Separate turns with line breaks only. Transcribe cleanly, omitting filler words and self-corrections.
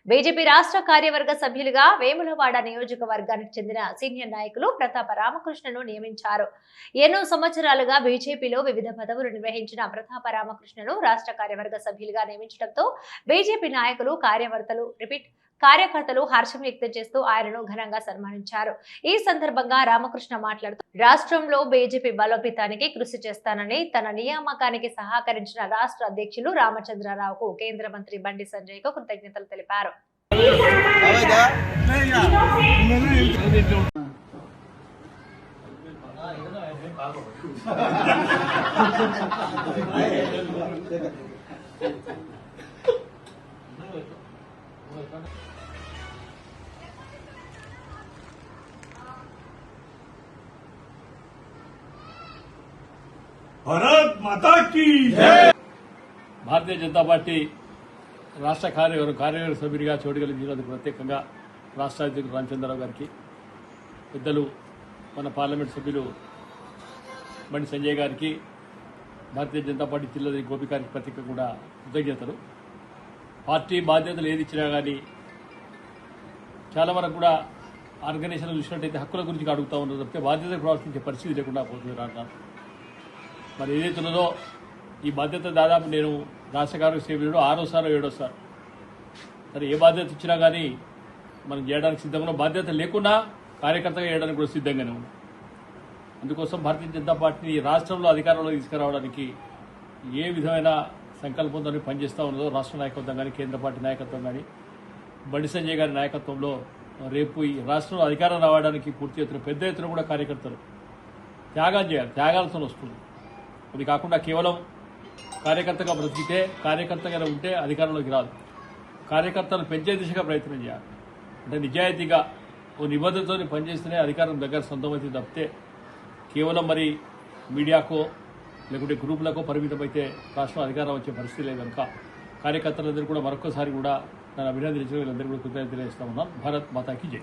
BJP రాష్ట్ర కార్యవర్గ సభ్యులుగా వేములవాడ నియోజకవర్గానికి చెందిన సీనియర్ నాయకులు ప్రతాప రామకృష్ణను నియమించారు. ఎన్నో సంవత్సరాలుగా బీజేపీలో వివిధ పదవులు నిర్వహించిన ప్రతాప రామకృష్ణను రాష్ట్ర కార్యవర్గ సభ్యులుగా నియమించడంతో బీజేపీ నాయకులు కార్యకర్తలు హర్షం వ్యక్తం చేస్తూ ఆయనను ఘనంగా సన్మానించారు. ఈ సందర్భంగా రామకృష్ణ మాట్లాడుతూ రాష్ట్రంలో బీజేపీ బలోపేతానికి కృషి చేస్తానని, తన నియామకానికి సహకరించిన రాష్ట్ర అధ్యక్షులు రామచంద్రరావుకు, కేంద్ర మంత్రి బండి సంజయ్ కు కృతజ్ఞతలు తెలిపారు.
भारत माता की जय।
భారతీయ జనతా పార్టీ రాష్ట్ర కార్యవర్గ సభ్యుడిగా చోటుగలిగినందుకు ప్రత్యేకంగా రాష్ట్ర అధ్యక్షుడు రామచంద్రరావు గారికి, పెద్దలు మన పార్లమెంట్ సభ్యులు బండి సంజయ్ గారికి, భారతీయ జనతా పార్టీ జిల్లా గోపి గారికి ప్రత్యేకంగా కూడా కృతజ్ఞతలు. పార్టీ బాధ్యతలు ఏది ఇచ్చినా కానీ చాలా వరకు కూడా ఆర్గనైజేషన్ చూసినట్టయితే హక్కుల గురించి అడుగుతూ ఉన్నారు తప్పితే బాధ్యతలు ప్రవర్తించే పరిస్థితి లేకుండా పోతుంది రావడం. మరి ఏదైతే ఉన్నదో ఈ బాధ్యత దాదాపు నేను రాష్ట్ర కార్యవర్గ సభ్యుడు 6వ 7వ సరే ఏ బాధ్యత ఇచ్చినా కానీ మనం చేయడానికి సిద్ధంగా, బాధ్యత లేకుండా కార్యకర్తగా చేయడానికి కూడా సిద్ధంగానే ఉన్నాం. అందుకోసం భారతీయ జనతా పార్టీని రాష్ట్రంలో అధికారంలో తీసుకురావడానికి ఏ విధమైన సంకల్పంతో పనిచేస్తూ ఉన్నదో రాష్ట్ర నాయకత్వం కానీ, కేంద్ర పార్టీ నాయకత్వం కానీ, బండి సంజయ్ గారి నాయకత్వంలో రేపు ఈ రాష్ట్రంలో అధికారం రావడానికి పూర్తి ఎత్తున పెద్ద ఎత్తున కూడా కార్యకర్తలు త్యాగం చేయాలి. త్యాగాలతో వస్తుంది. అది కాకుండా కేవలం కార్యకర్తగా బ్రతికితే, కార్యకర్తగా ఉంటే అధికారంలోకి రాదు. కార్యకర్తలు పెంచే దిశగా ప్రయత్నం చేయాలి. అంటే నిజాయితీగా ఓ నిబద్ధతతో పనిచేస్తేనే అధికారం దగ్గర సొంతమైతే తప్పితే కేవలం మరి మీడియాకో లేకుంటే గ్రూపులకో పరిమితమైతే రాష్ట్రం అధికారం వచ్చే పరిస్థితి లేదు. కనుక కార్యకర్తలందరూ కూడా మరొకసారి కూడా నన్ను అభినందించిన వీళ్ళందరూ కూడా కృతజ్ఞతలు తెలియజేస్తా ఉన్నాను. భారత్ మాతాకి జై.